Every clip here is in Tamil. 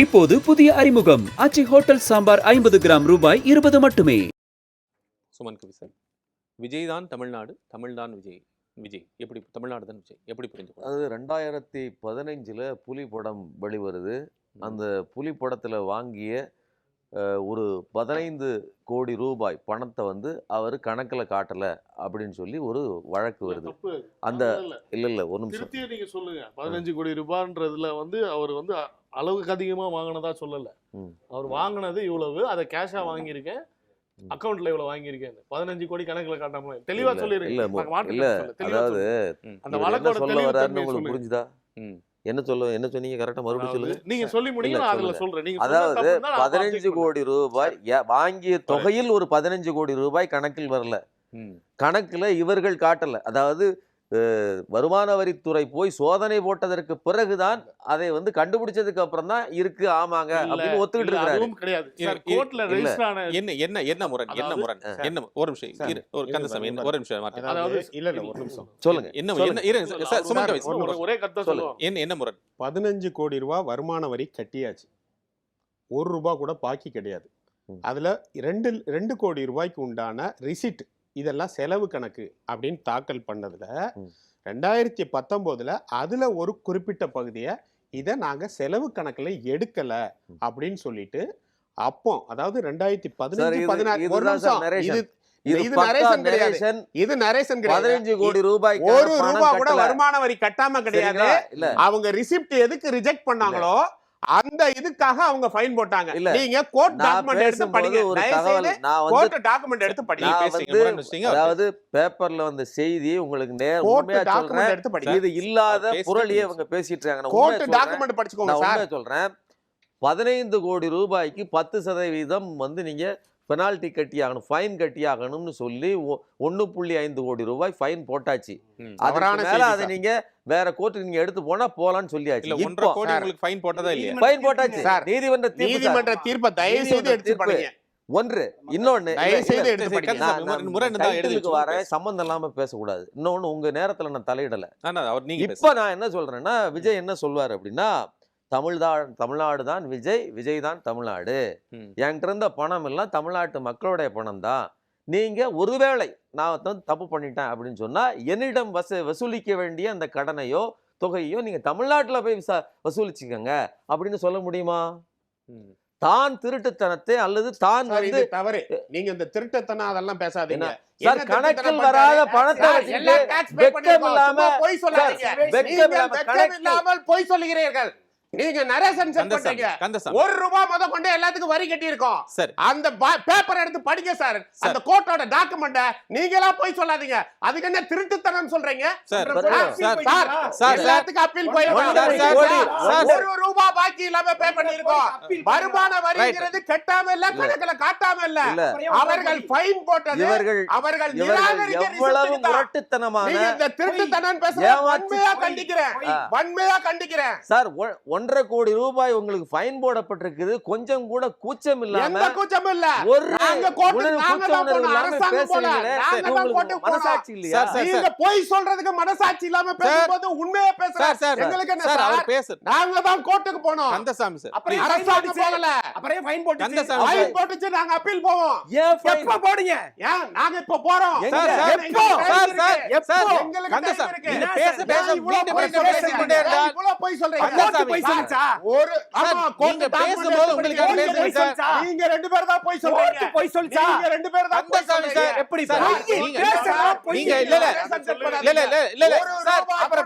இப்போது புதிய அறிமுகம் ஆச்சி ஹோட்டல் சாம்பார் 50 கிராம் ரூபாய் 20 மட்டுமே. சுமன் கவி சார், விஜய் தான் தமிழ்நாடு, தமிழ்தான் விஜய். விஜய் எப்படி தமிழ்நாடு தான் விஜய் எப்படி புரிந்து அது 2015 புலி படம் வெளிவருது. அந்த புலி படத்தில் வாங்கிய ஒரு 15 கோடி ரூபாய் பணத்தை வந்து அவர் கணக்கில் காட்டலை அப்படின்னு சொல்லி ஒரு வழக்கு வருது. அந்த இல்லை ஒரு நிமிஷம் நீங்க சொல்லுங்க. 15 கோடி ரூபான்றதுல வந்து அவர் வந்து அளவுக்கு அதிகமாக வாங்கினதா சொல்லலை. அவர் வாங்கினது இவ்வளவு, அதை கேஷா வாங்கியிருக்கேன், அக்கௌண்ட்ல இவ்வளவு வாங்கியிருக்கேன், 15 கோடி கணக்குல காட்டாம தெளிவா சொல்லிருக்கேன். இல்ல அதாவது அந்த வழக்கோட சொல்ல வராருன்னு உங்களுக்கு புரிஞ்சுதா? என்ன சொன்னீங்க கரெக்டா மறுபடியும் சொல்லுங்க. நீங்க சொல்லி முடிங்க, நான் அதுல சொல்றேன். நீங்க அதாவது 15 கோடி ரூபாய் வாங்கிய தொகையில் ஒரு 15 கோடி ரூபாய் கணக்கில் வரல, கணக்குல இவர்கள் காட்டல. அதாவது வருமான வரித்துறை போய் சோதனை போட்டதற்கு பிறகுதான் அதை வந்து கண்டுபிடிச்சதுக்கு அப்புறம் தான் இருக்கு ஆமாங்க அப்படின்னு ஒத்துக்கிட்டு இருக்காரு. சொல்லுங்க என்ன முரண்? 15 கோடி ரூபாய் வருமான வரி கட்டியாச்சு, 1 ரூபாய் கூட பாக்கி கிடையாது. அதுல 2 கோடி ரூபாய்க்கு உண்டான ரிசிட், இதெல்லாம் செலவு கணக்கு அப்படின்னு தாக்கல் பண்ணதுல 2019 அதுல ஒரு குறிப்பிட்ட பகுதியை இதை நாங்க செலவு கணக்குல எடுக்கல அப்படின்னு சொல்லிட்டு, அப்போ அதாவது 2015-16 1 ரூபாய் கூட வருமான வரி கட்டாம கிடையாது. அவங்க ரிசிப்ட் எதுக்கு ரிஜெக்ட் பண்ணாங்களோ அந்த இதுக்காக அவங்க ஃபைன் போட்டாங்க. நீங்க கோர்ட் டாக்குமெண்ட் எடுத்து படிங்க, கோர்ட் டாக்குமெண்ட் எடுத்து படிங்க. அதாவது பேப்பர்ல வந்த செய்தி உங்களுக்கு நேரா டாக்குமெண்ட் எடுத்து படிங்க. இது இல்லாத புரளியே அவங்க பேசிட்டு இருக்காங்க. கோர்ட் டாக்குமெண்ட் படிச்சுக்கோங்க சார். சொல்றேன், 15 கோடி ரூபாய்க்கு 10% வந்து நீங்க பெனால்டி கட்டி ஆகணும், ஃபைன் கட்டி ஆகணும்னு சொல்லி 1.5 கோடி ரூபாய் ஃபைன் போட்டாச்சு. அதை நீங்க வேற கோர்ட்டுக்கு நீங்க எடுத்து போனா போலான்னு சொல்லியாச்சு. 1.5 கோடி உங்களுக்கு ஃபைன் போட்டதா இல்லையா? ஃபைன் போட்டாச்சு. நீதிமன்ற தீர்ப்பை தயவு செய்து எடுத்து படிங்க. ஒன்று இன்னொன்னு வர சம்பந்தம் இல்லாம பேசக்கூடாது. இன்னொன்னு உங்க நேரத்துல நான் தலையிடல. இப்ப நான் என்ன சொல்றேன்னா, விஜய் என்ன சொல்வாரு அப்படின்னா, தமிழ்நாடு தான் விஜய், விஜய் தான் தமிழ்நாடு, என்கிட்ட இருந்த பணம் எல்லாம் தமிழ்நாட்டு மக்களுடைய பணம் தான். நீங்க ஒருவேளை நான் தப்பு பண்ணிட்டேன் அப்படின்னு சொன்னா என்னிடம் வசூலிக்க வேண்டிய அந்த கடனையோ தொகையோ நீங்க தமிழ்நாட்டுல போய் வசூலிச்சுக்கங்க அப்படின்னு சொல்ல முடியுமா? தான் திருட்டுத்தனத்தை அல்லது தான் வந்து தவறு. நீங்க இந்த திருட்டுத்தனம் அதெல்லாம் பேசாதீங்க சார். கணக்கில் வராத பணத்தை வெட்கம் இல்லாம பொய் சொல்லுகிறீர்கள். நீங்க நரேசன் செட் பண்றீங்க. 1 ரூபாய் முத கொண்டு எல்லாத்துக்கும் வரி கட்டி இருக்கோம். அந்த பேப்பர் எடுத்து படிங்க சார். அந்த கோர்ட்டோட டாக்குமெண்ட நீங்களா போய் சொல்லாதீங்க. அதுக்கு என்ன திருட்டுத்தனம் சொல்றீங்க? எல்லாத்துக்கும் அப்பீல் போய் 1 ரூபாய் பாக்கி இல்லாம பே பண்ணி இருக்கோம். வருமான வரிங்கிறது கட்டாம இல்ல, கணக்குல காட்டாம இல்ல. அவர்கள் ஃபைன் போட்டது அவர்கள் நிராகரிக்க எவ்வளவு முரட்டுத்தனமான இந்த திருட்டுத்தனம் பேசுறது வன்மையா கண்டிக்கிறேன், வன்மையா கண்டிக்கிறேன் சார். 1.5 கோடி ரூபாய் உங்களுக்கு ஃபைன் போடப்பட்டிருக்குது. கொஞ்சம் கூட கூச்சம் இல்லாம, எந்த கூச்சம் இல்ல, மனசாட்சி இல்லையா? நீங்க போய் சொல்றதுக்கு மனசாட்சி இல்லாம பேசும்போது உண்மையா பேசுறாங்க. எங்களுக்கு என்ன சார், அவர் பேசு. நாங்க தான் கோர்ட்டுக்கு போனோம். கந்தசாமி சார், அப்புறம் அரசாங்கம் போகல, அப்புறம் ஃபைன் போட்டுச்சு. ஃபைன் போட்டுச்சு, நாங்க அப்பீல் போவோம். ஏன் எப்ப போடுங்க? ஏன் நாங்க இப்ப போறோம்? சார் எங்களுக்கு கந்தசாமி நீங்க பேச பேசிட்டே இருந்தா இவ்வளவு போய் சொல்றீங்க. ஒரு நீங்க பேசும்போது உங்களுக்கு நீங்க 2 பேர் தான் போய் சொல்றீங்க. போய் சொல்லுங்க. நீங்க 2 பேர் தான் போய் சொல்றீங்க. எப்படி சார் நீங்க இல்ல சார், அப்புறம்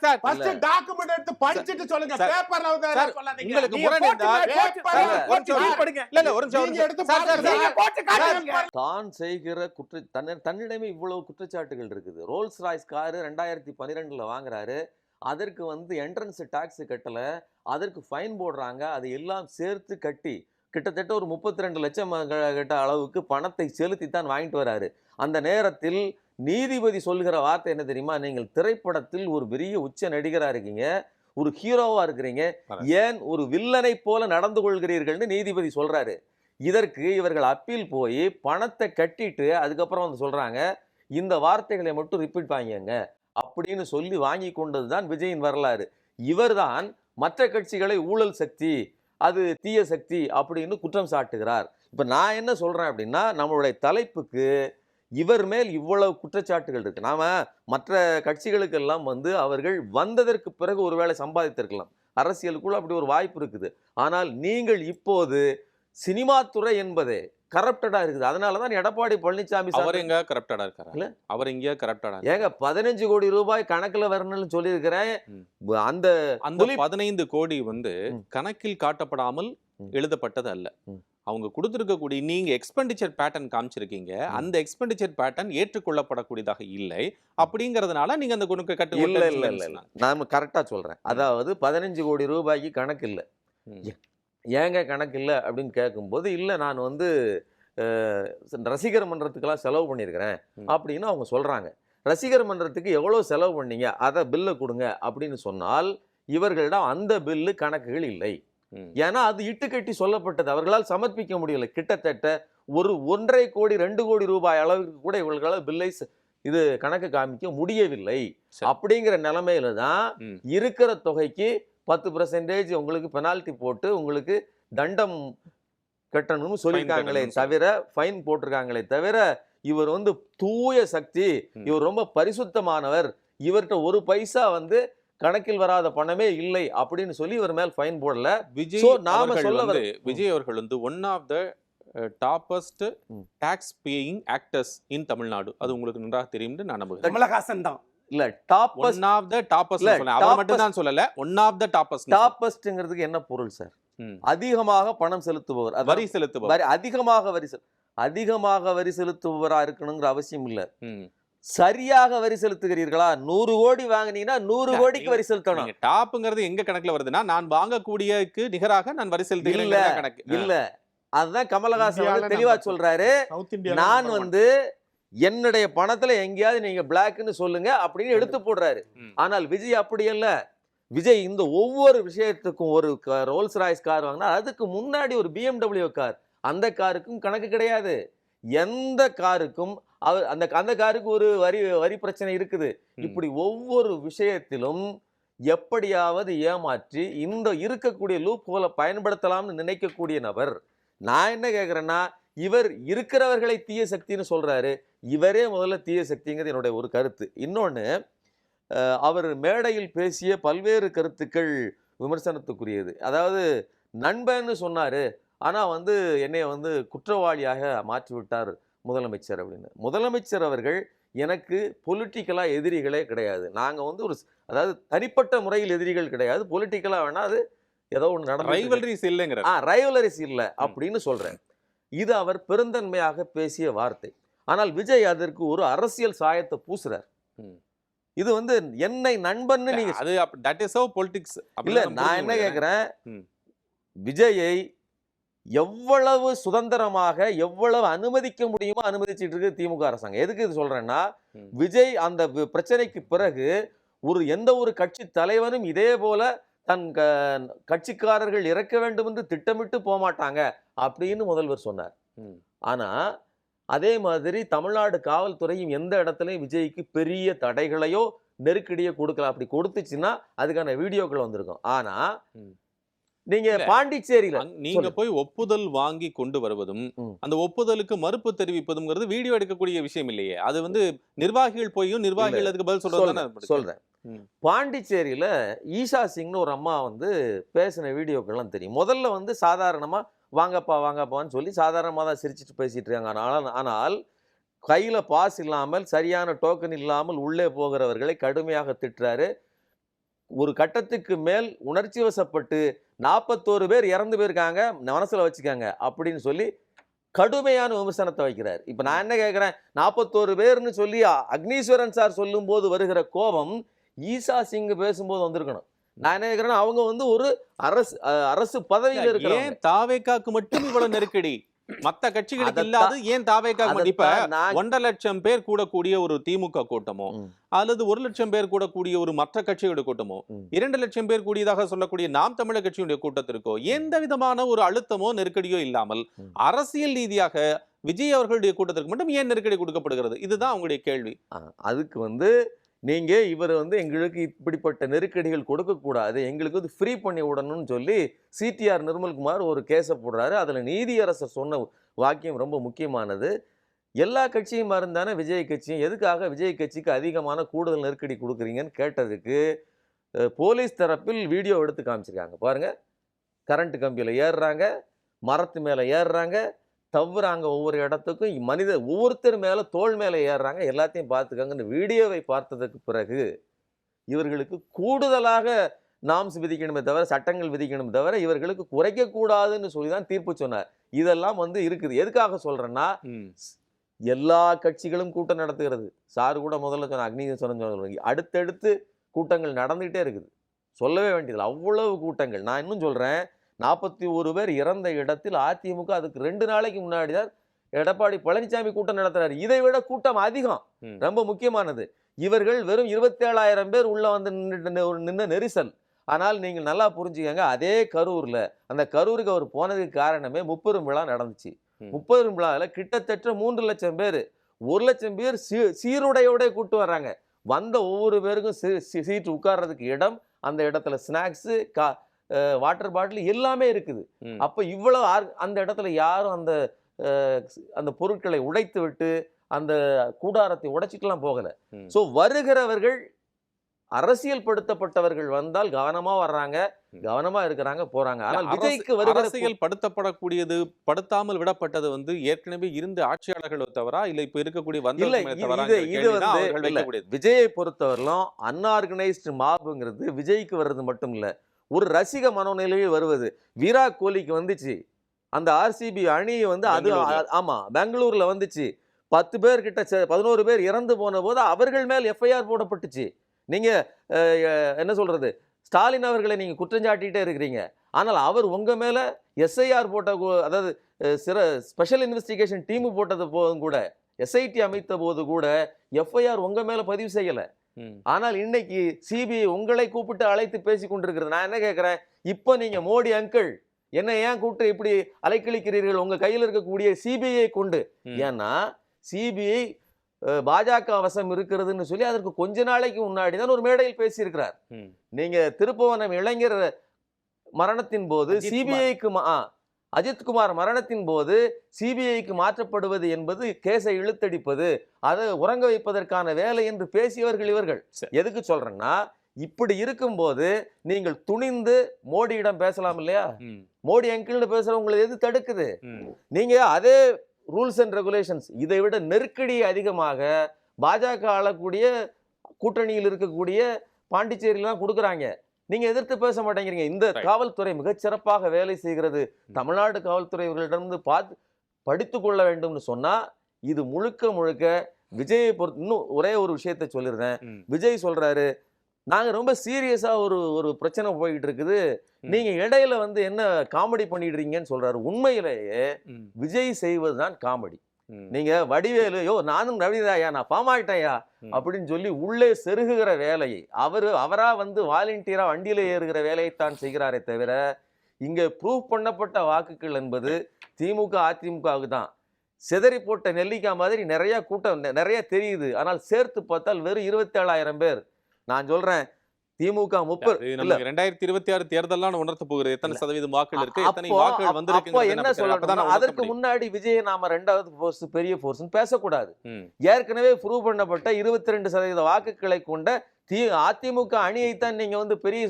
சார் ஃபர்ஸ்ட் டாக்குமெண்ட் எடுத்து படிச்சிட்டு சொல்லுங்க. பேப்பர்ல வந்து சொல்லாதீங்க. உங்களுக்கு முரண் இருந்தா பேப்பர்ல படிங்க. இல்ல ஒரு நிமிஷம் நீங்க எடுத்து நீங்க போட்டு காட்டுங்க. தான் செய்கிற தன்னிடமே இவ்வளவு குற்றச்சாட்டுகள் இருக்குது. ரோல்ஸ் ராய்ஸ் கார் 2012 வாங்குறாரு. அதற்கு வந்து என்ட்ரன்ஸ் டாக்ஸ் கட்டல, அதற்கு ஃபைன் போடுறாங்க. அதை எல்லாம் சேர்த்து கட்டி கிட்டத்தட்ட ஒரு 32 லட்சம் கிட்ட அளவுக்கு பணத்தை செலுத்தி தான் வாங்கிட்டு வராரு. அந்த நேரத்தில் நீதிபதி சொல்கிற வார்த்தை என்ன தெரியுமா? நீங்கள் திரைப்படத்தில் ஒரு பெரிய உச்ச நடிகரா இருக்கீங்க, ஒரு ஹீரோவா இருக்கிறீங்க, ஏன் ஒரு வில்லனை போல நடந்து கொள்கிறீர்கள்னு நீதிபதி சொல்றாரு. இதற்கு இவர்கள் அப்பீல் போய் பணத்தை கட்டிட்டு அதுக்கப்புறம் வந்து சொல்றாங்க, இந்த வார்த்தைகளை மட்டும் ரிப்பீட் வாங்கிங்க அப்படின்னு சொல்லி வாங்கி கொண்டதுதான் விஜயின் வரலாறு. இவர்தான் மற்ற கட்சிகளை ஊழல் சக்தி, அது தீய சக்தி அப்படின்னு குற்றம் சாட்டுகிறார். இப்ப நான் என்ன சொல்றேன் அப்படின்னா, நம்மளுடைய தலைப்புக்கு இவர் மேல் இவ்வளவு குற்றச்சாட்டுகள் இருக்கு. நாம மற்ற கட்சிகளுக்கெல்லாம் வந்து அவர்கள் வந்ததற்கு பிறகு ஒருவேளை சம்பாதித்திருக்கலாம், அரசியலுக்குள்ள அப்படி ஒரு வாய்ப்பு இருக்குது. ஆனால் நீங்கள் இப்போது சினிமா துறை என்பதே கரப்டடா இருக்குது. அதனாலதான் எடப்பாடி பழனிசாமி அவர் எங்க கரப்டடா இருக்காரு? அவர் எங்க கரப்டடா ஏங்க 15 கோடி ரூபாய் கணக்குல வரணும்னு சொல்லியிருக்கிறேன். அந்த 15 கோடி வந்து கணக்கில் காட்டப்படாமல் எழுதப்பட்டது அல்ல. அவங்க கொடுத்திருக்கக்கூடிய நீங்க எக்ஸ்பெண்டிச்சர் பேட்டர்ன் காமிச்சிருக்கீங்க, அந்த எக்ஸ்பெண்டிச்சர் பேட்டர்ன் ஏற்றுக்கொள்ளப்படக்கூடியதாக இல்லை. அப்படிங்கறதுனால நீங்க அந்த குணக்கு கட்டு இல்ல நான் கரெக்டா சொல்றேன். அதாவது 15 கோடி ரூபாய்க்கு கணக்கு இல்லை. ஏங்க கணக்கு இல்லை அப்படின்னு கேட்கும்போது, இல்லை நான் வந்து ரசிகர் மன்றத்துக்கெல்லாம் செலவு பண்ணியிருக்கிறேன் அப்படின்னு அவங்க சொல்றாங்க. ரசிகர் மன்றத்துக்கு எவ்வளோ செலவு பண்ணீங்க, அதை பில்லை கொடுங்க அப்படின்னு சொன்னால் இவர்களிடம் அந்த பில்லு கணக்குகள் இல்லை. ஏன்னா அது இட்டுக்கட்டி சொல்லப்பட்டது, அவர்களால் சமர்ப்பிக்க முடியல. கிட்டத்தட்ட ஒரு 1.5 கோடி 2 கோடி ரூபாய் அளவுக்கு கூட இவர்களால் பில்லை இது கணக்கு காமிக்க முடியவில்லை. அப்படிங்கிற நிலைமையில தான் இருக்கிற தொகைக்கு 10% உங்களுக்கு பெனால்டி போட்டு உங்களுக்கு தண்டம் கட்டணும்னு சொல்லியிருக்காங்களே தவிர, ஃபைன் போட்டிருக்காங்களே தவிர, இவர் வந்து தூய சக்தி, இவர் ரொம்ப பரிசுத்தமானவர், இவர்கிட்ட ஒரு பைசா வந்து கணக்கில் வராத பணமே இல்லை அப்படின்னு சொல்லி இவர் மேல் ஃபைன் போடல. விஜய் அவர்கள் வந்து one of the toppest tax paying actors in Tamil Nadu. அது உங்களுக்கு நன்றாக தெரியும் நான் நம்புகிறேன். கமலஹாசன் தான் இல்ல top one of the toppest சொல்றேன், அவர் மட்டும் தான் சொல்லல, ஒன் ஆஃப் த டாப்பஸ்ட். டாப்பஸ்ட்ங்கிறதுக்கு என்ன பொருள் சார்? அதிகமாக பணம் செலுத்துபவர், வரி செலுத்துபவர், அதிகமாக வரி செலுத்துபவரா இருக்கணுங்கிற அவசியம் இல்ல. சரியாக வரி செலுத்துகிறீர்களா? 100 கோடி வாங்கினீங்கன்னா 100 கோடிக்கு வரி செலுத்தணும். டாப்ங்கிறது எங்க கணக்குல வருதுன்னா, நான் வாங்கக்கூடியக்கு நிகராக நான் வரி செலுத்துகிறேன் கணக்கு இல்ல. அதுதான் கமலஹாசன் தெளிவா சொல்றாரு. நான் வந்து என்னுடைய பணத்துல எங்கேயாவது நீங்க பிளாக்னு சொல்லுங்க அப்படின்னு எடுத்து போடுறாரு. ஆனால் விஜய் அப்படி அல்ல. விஜய் இந்த ஒவ்வொரு விஷயத்துக்கும் ஒரு ரோல்ஸ் ராய்ஸ் கார் வாங்கினா அதுக்கு முன்னாடி ஒரு BMW கார், அந்த காருக்கும் கணக்கு கிடையாது. எந்த காருக்கும் அந்த காருக்கு ஒரு வரி பிரச்சனை இருக்குது. இப்படி ஒவ்வொரு விஷயத்திலும் எப்படியாவது ஏமாற்றி இந்த இருக்கக்கூடிய லூப் ஹோலை பயன்படுத்தலாம்னு நினைக்கக்கூடிய நபர். நான் என்ன கேட்கிறேன்னா, இவர் இருக்கிறவர்களை தீய சக்தின்னு சொல்றாரு. இவரே முதல்ல தீய சக்திங்கிறது என்னுடைய ஒரு கருத்து. இன்னொன்னு, அவர் மேடையில் பேசிய பல்வேறு கருத்துக்கள் விமர்சனத்துக்குரியது. அதாவது நண்பன்னு சொன்னாரு, ஆனா வந்து என்னைய வந்து குற்றவாளியாக மாற்றி விட்டார் முதலமைச்சர் அப்படின்னு. முதலமைச்சர் அவர்கள் எனக்கு பொலிட்டிக்கலா எதிரிகளே கிடையாது. நாங்க வந்து ஒரு அதாவது தனிப்பட்ட முறையில் எதிரிகள் கிடையாது. பொலிட்டிக்கலா வேணா அது ஏதோ ஒன்று நடந்து ரைவலரிஸ் இல்ல அப்படின்னு சொல்றேன். இது அவர் பெருந்தன்மையாக பேசிய வார்த்தை. ஆனால் விஜய் அதற்கு ஒரு அரசியல் சாயத்தை பூசுறார். இது வந்து என்னை நண்பன்னு நீங்க இல்ல. நான் என்ன கேட்கிறேன், விஜயை எவ்வளவு சுதந்திரமாக எவ்வளவு அனுமதிக்க முடியுமோ அனுமதிச்சுட்டு இருக்கு திமுக அரசாங்கம். எதுக்கு இது சொல்றேன்னா, விஜய் அந்த பிரச்சனைக்கு பிறகு எந்த ஒரு கட்சி தலைவனும் இதே போல தன் கட்சிக்காரர்கள் இறக்க வேண்டும் என்று திட்டமிட்டு போக மாட்டாங்க அப்படின்னு முதல்வர் சொன்னார். ஆனா அதே மாதிரி தமிழ்நாடு காவல்துறையும் எந்த இடத்துலையும் விஜய்க்கு பெரிய தடைகளையோ நெருக்கடியோ கொடுக்கல. அப்படி கொடுத்துச்சுன்னா அதுக்கான வீடியோக்கள் வந்திருக்கும். ஆனா நீங்க பாண்டிச்சேரியில நீங்க போய் ஒப்புதல் வாங்கி கொண்டு வருவதும் அந்த ஒப்புதலுக்கு மறுப்பு தெரிவிப்பதுங்கிறது வீடியோ எடுக்கக்கூடிய விஷயம் இல்லையே. அது வந்து நிர்வாகிகள் போயும் நிர்வாகிகள் அதுக்கு பதில் சொல்றேன். பாண்டிச்சேரியில ஈஷா சிங்னு ஒரு அம்மா வந்து பேசின வீடியோக்கள்லாம் தெரியும். முதல்ல வந்து சாதாரணமா வாங்கப்பான்னு சொல்லி சாதாரணமாக தான் சிரிச்சுட்டு பேசிட்டு இருக்காங்க. ஆனால் கையில பாஸ் இல்லாமல் சரியான டோக்கன் இல்லாமல் உள்ளே போகிறவர்களை கடுமையாக திட்டுறாரு. ஒரு கட்டத்துக்கு மேல் உணர்ச்சி வசப்பட்டு 41 பேர் இறந்து போயிருக்காங்க, மனசுல வச்சுக்காங்க அப்படின்னு சொல்லி கடுமையான விமர்சனத்தை வைக்கிறார். இப்ப நான் என்ன கேட்கிறேன், 41 பேர்னு சொல்லி அக்னீஸ்வரன் சார் சொல்லும் போது வருகிற கோபம் ஈஷா சிங் பேசும்போது வந்திருக்கணும். நான் என்ன கேட்கிறேன்னா, அவங்க வந்து ஒரு அரசு பதவியில் இருக்கிற தாவேக்காக்கு மட்டும் இவ்வளவு நெருக்கடி, மத்த கட்சிகளுக்கு இல்லாது ஏன் தாவேக்காக்கு? இப்ப 1.5 லட்சம் பேர் கூடக்கூடிய ஒரு திமுக கூட்டமோ அல்லது 1 லட்சம் பேர் கூடக்கூடிய ஒரு மற்ற கட்சிகளுடைய கூட்டமோ 2 லட்சம் பேர் கூடியதாக சொல்லக்கூடிய நாம் தமிழர் கட்சியுடைய கூட்டத்திற்கோ எந்த விதமான ஒரு அழுத்தமோ நெருக்கடியோ இல்லாமல் அரசியல் ரீதியாக விஜய் அவர்களுடைய கூட்டத்திற்கு மட்டும் ஏன் நெருக்கடி கொடுக்கப்படுகிறது? இதுதான் அவங்களுடைய கேள்வி. அதுக்கு வந்து நீங்க இவர் வந்து எங்களுக்கு இப்படிப்பட்ட நெருக்கடிகள் கொடுக்கக்கூடாது, எங்களுக்கு வந்து ஃப்ரீ பண்ணி விடணும்னு சொல்லி சிடிஆர் நிர்மல்குமார் ஒரு கேஸை போடுறாரு. அதுல நீதியரசர் சொன்ன வாக்கியம் ரொம்ப முக்கியமானது. எல்லா கட்சியும் இருந்தானே விஜய் கட்சியும் எதுக்காக விஜய் கட்சிக்கு அதிகமான கூடுதல் நெருக்கடி கொடுக்குறீங்கன்னு கேட்டதுக்கு போலீஸ் தரப்பில் வீடியோ எடுத்து காமிச்சிருக்காங்க. பாருங்க, கரண்ட் கம்பியில் ஏறுறாங்க, மரத்து மேலே ஏறுறாங்க, தவறாங்க, ஒவ்வொரு இடத்துக்கும் ஒவ்வொருத்தர் மேலே தோள் மேலே ஏறுறாங்க, எல்லாத்தையும் பார்த்துக்காங்கன்னு வீடியோவை பார்த்ததுக்கு பிறகு இவர்களுக்கு கூடுதலாக நாம்ஸ் விதிக்கணுமே தவிர, சட்டங்கள் விதிக்கணுமே தவிர இவர்களுக்கு குறைக்கக்கூடாதுன்னு சொல்லி தான் தீர்ப்பு சொன்னார். இதெல்லாம் வந்து இருக்குது. எதுக்காக சொல்றேன்னா, எல்லா கட்சிகளும் கூட்டம் நடத்துகிறது. சார் கூட முதல்ல சொன்ன அக்னி அடுத்தடுத்து கூட்டங்கள் நடந்துகிட்டே இருக்குது, சொல்லவே வேண்டியதில்லை, அவ்வளவு கூட்டங்கள். நான் இன்னும் சொல்றேன், 41 பேர் இறந்த இடத்தில் அதிமுக அதுக்கு 2 நாளைக்கு முன்னாடி தான் எடப்பாடி பழனிசாமி கூட்டம் நடத்துறாரு. இதை விட கூட்டம் அதிகம். ரொம்ப முக்கியமானது, இவர்கள் வெறும் 27,000 பேர் உள்ள வந்து நின்ன நெரிசல். ஆனால் நீங்கள் நல்லா புரிஞ்சுக்கங்க, அதே கரூர்ல, அந்த கரூருக்கு அவர் போனதுக்கு காரணமே முப்பெரும் விழா நடந்துச்சு. முப்பெரும் விழாவில் கிட்டத்தட்ட 3 லட்சம் பேர், 1 லட்சம் பேர் சீருடையோட கூட்டு வர்றாங்க. வந்த ஒவ்வொரு பேருக்கும் சீட்டு உட்கார்றதுக்கு இடம், அந்த இடத்துல ஸ்நாக்ஸ், வாட்டர் பாட்டில் எல்லாமே இருக்குது. அப்ப இவ்வளவு அந்த இடத்துல யாரும் அந்த பொருட்களை உடைத்து விட்டு அந்த கூடாரத்தை உடைச்சிட்டுலாம் போகல. சோ வருகிறவர்கள் அரசியல் படுத்தப்பட்டவர்கள் வந்தால் கவனமா வர்றாங்க, கவனமா இருக்கிறாங்க, போறாங்க. ஆனால் விஜய்க்கு அரசியல் படுத்தப்படக்கூடியது படுத்தாமல் விடப்பட்டது வந்து ஏற்கனவே இருந்த ஆட்சியாளர்கள் தவிர இல்ல இப்ப இருக்கக்கூடிய விஜயை பொறுத்தவரையிலும் அன்ஆர்கனைஸ்டு மாப்ங்கிறது விஜய்க்கு வர்றது மட்டும் இல்ல, ஒரு ரசிக மனோநிலையில் வருவது. விராட் கோலிக்கு வந்துச்சு, அந்த ஆர்சிபி அணி வந்து அது ஆமா பெங்களூர்ல வந்துச்சு, 10 பேர் கிட்ட 11 பேர் இறந்து போன போது அவர்கள் மேல் எஃப்ஐஆர் போடப்பட்டுச்சு. நீங்க என்ன சொல்றது, ஸ்டாலின் அவர்களை நீங்க குற்றஞ்சாட்டிட்டே இருக்கிறீங்க, ஆனால் அவர் உங்க மேல எஸ்ஐஆர் போட்ட, அதாவது ஸ்பெஷல் இன்வெஸ்டிகேஷன் டீம் போட்டது போதும் கூட, எஸ்ஐடி அமைத்த போது கூட எஃப்ஐஆர் உங்க மேல பதிவு செய்யல. ஆனால் இன்னைக்கு சிபிஐ உங்களை கூப்பிட்டு அழைத்து பேசி கொண்டிருக்கிறது. நான் என்ன கேட்கிறேன், இப்போ நீங்க மோடி அங்கிள் என்ன ஏன் கூப்பிட்டு இப்படி அலைக்கழிக்கிறீர்கள் உங்க கையில் இருக்கக்கூடிய சிபிஐ கொண்டு? ஏன்னா சிபிஐ பாஜக வசம் இருக்கிறதுன்னு சொல்லி அதற்கு கொஞ்ச நாளைக்கு முன்னாடி தான் ஒரு மேடையில் பேசியிருக்கிறார். நீங்க திருப்புவனம் இளைஞர் மரணத்தின் போது சிபிஐக்கு அஜித்குமார் மரணத்தின் போது சிபிஐக்கு மாற்றப்படுவது என்பது கேஸை இழுத்தடிப்பது, அதை உறங்க வைப்பதற்கான வேலை என்று பேசியவர்கள் இவர்கள். எதுக்கு சொல்றேன்னா, இப்படி இருக்கும்போது நீங்கள் துணிந்து மோடியிடம் பேசலாம் இல்லையா? மோடி அங்கிள்னு பேசுறவங்களை எது தடுக்குது? நீங்க அதே ரூல்ஸ் அண்ட் ரெகுலேஷன்ஸ், இதை விட நெருக்கடி அதிகமாக பாஜக ஆளக்கூடிய கூட்டணியில் இருக்கக்கூடிய பாண்டிச்சேரியிலாம் கொடுக்குறாங்க. நீங்க எதிர்த்து பேச மாட்டேங்கிறீங்க. இந்த காவல்துறை மிகச்சிறப்பாக வேலை செய்கிறது, தமிழ்நாடு காவல்துறை இவர்களிடமிருந்து படித்து கொள்ள வேண்டும்னு சொன்னா, இது முழுக்க முழுக்க விஜயை பொறுத்து. இன்னும் ஒரே ஒரு விஷயத்த சொல்லிடுறேன். விஜய் சொல்றாரு, நாங்க ரொம்ப சீரியஸா ஒரு பிரச்சனை போயிட்டு இருக்குது, நீங்க இடையில வந்து என்ன காமெடி பண்ணிடுறீங்கன்னு சொல்றாரு. உண்மையிலேயே விஜய் செய்வதுதான் காமெடி. நீங்க வடிவேலு, யோ நானும் ரவிதாயா, நான் ஃபார்ம் ஆயிட்டேயா அப்படின்னு சொல்லி உள்ளே செருகுகிற வேலையை அவரா வந்து வாலண்டியரா வண்டியில ஏறுகிற வேலையைத்தான் செய்கிறாரே தவிர, இங்க ப்ரூவ் பண்ணப்பட்ட வாக்குகள் என்பது திமுக அதிமுகவுக்கு தான். சிதறி போட்ட நெல்லிக்காய் மாதிரி நிறைய கூட்டம் நிறைய தெரியுது, ஆனால் சேர்த்து பார்த்தால் வெறும் 27,000 பேர். நான் சொல்றேன், திமுக 2026 தேர்தல்லாம் உணர்த்த போகிறது எத்தனை சதவீதம் வாக்குகள் இருக்கு, எத்தனை வாக்குகள் வந்திருக்கு. என்ன சொல்லணும், அதற்கு முன்னாடி விஜய் நாம 2வது ஃபோர்ஸ் பெரிய ஃபோர்ஸ் பேசக்கூடாது. ஏற்கனவே ப்ரூவ் பண்ணப்பட்ட 22% வாக்குகளை கொண்ட அதிமுக அணியைத்தான் நீங்க வந்து பெரிய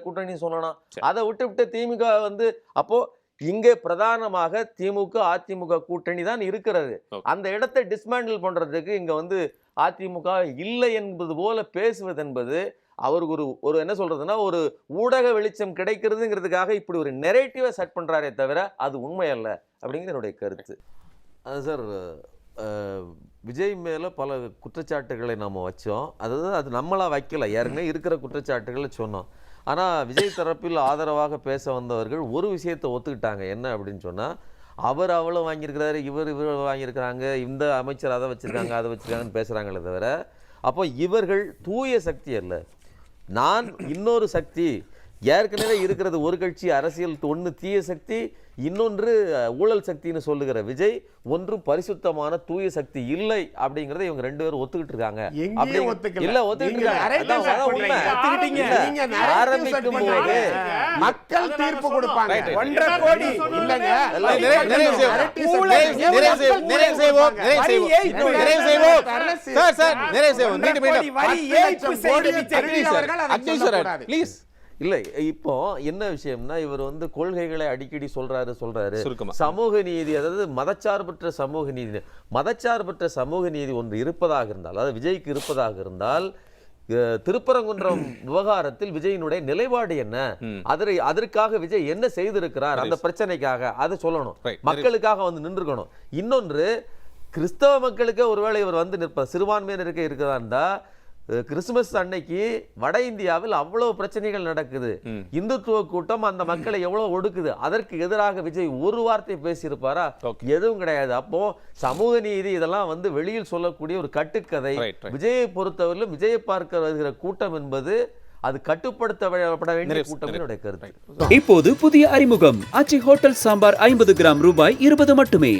கூட்டணி சொல்லணும். அதை விட்டு திமுக வந்து, அப்போ இங்கே பிரதானமாக திமுக அதிமுக கூட்டணி தான் இருக்கிறது. அந்த இடத்தை டிஸ்மேண்டில் பண்றதுக்கு இங்க வந்து அதிமுக இல்லை என்பது போல பேசுவது என்பது அவருக்கு ஒரு என்ன சொல்றதுன்னா, ஒரு ஊடக வெளிச்சம் கிடைக்கிறதுங்கிறதுக்காக இப்படி ஒரு நெரேட்டிவை செட் பண்றாரே தவிர அது உண்மை அல்ல அப்படிங்கிற என்னுடைய கருத்து. சார், விஜய் மேல பல குற்றச்சாட்டுகளை நம்ம வச்சோம். அதாவது அது நம்மளா வைக்கல, ஏற்கனவே இருக்கிற குற்றச்சாட்டுகளை சொன்னோம். ஆனா விஜய் தரப்பில் ஆதரவாக பேச வந்தவர்கள் ஒரு விஷயத்தை ஒத்துக்கிட்டாங்க. என்ன அப்படின்னு சொன்னா, அவர் அவ்வளவு வாங்கியிருக்கிறாரு, இவர் வாங்கியிருக்கிறாங்க, இந்த அமைச்சர் அதை வச்சிருக்காங்க அதை வச்சிருக்காங்கன்னு பேசுறாங்களே தவிர, அப்போ இவர்கள் தூய சக்தி அல்ல, நான் இன்னொரு சக்தி ஏற்கனவே இருக்கிறது ஒரு கட்சி அரசியல், ஒன்று தீய சக்தி, இன்னொன்று ஊழல் சக்தின்னு சொல்லுகிற விஜய், ஒன்று பரிசுத்தமான தூய சக்தி இல்லை அப்படிங்கறத இவங்க ரெண்டு பேரும் ஒத்துக்கிட்டு இருக்காங்க. இல்ல ஒத்துக்கிட்டு ஆரம்பிக்கும் போது மக்கள் தீர்ப்பு கொடுப்பாங்க. 1.5 கோடி இல்லங்க, இல்ல. இப்போ என்ன விஷயம்னா, இவர் வந்து கொள்கைகளை அடிக்கடி சொல்றாரு. சமூக நீதி, அதாவது மதச்சார்பற்ற சமூக நீதி, மதச்சார்பற்ற சமூக நீதி ஒன்று இருப்பதாக இருந்தால், அதாவது விஜய்க்கு இருப்பதாக இருந்தால், திருப்பரங்குன்றம் விவகாரத்தில் விஜயினுடைய நிலைப்பாடு என்ன, அதற்காக விஜய் என்ன செய்திருக்கிறார், அந்த பிரச்சனைக்காக அதை சொல்லணும், மக்களுக்காக வந்து நின்றுக்கணும். இன்னொன்று, கிறிஸ்தவ மக்களுக்கு ஒருவேளை இவர் வந்து நிற்ப சிறுபான்மையினருக்கு இருக்கிறதா, கிறிஸ்துமஸ் அன்னைக்கு வட இந்தியாவில் அவ்வளவு பிரச்சனைகள் நடக்குது, இந்துத்துவ கூட்டம் அந்த மக்களை எவ்வளவு ஒடுக்குது, அதற்கு எதிராக விஜய் ஒரு வார்த்தை பேசியிருப்பாரா? எதுவும் கிடையாது. அப்போ சமூக நீதி இதெல்லாம் வந்து வெளியில் சொல்லக்கூடிய ஒரு கட்டுக்கதை. விஜயை பொறுத்தவரையிலும் விஜயை பார்க்க வருகிற கூட்டம் என்பது அது கட்டுப்படுத்தப்பட வேண்டிய கூட்டம் என்னுடைய கருத்து. இப்போது புதிய அறிமுகம் ஆச்சி ஹோட்டல் சாம்பார் 50 கிராம் ரூபாய் 20 மட்டுமே.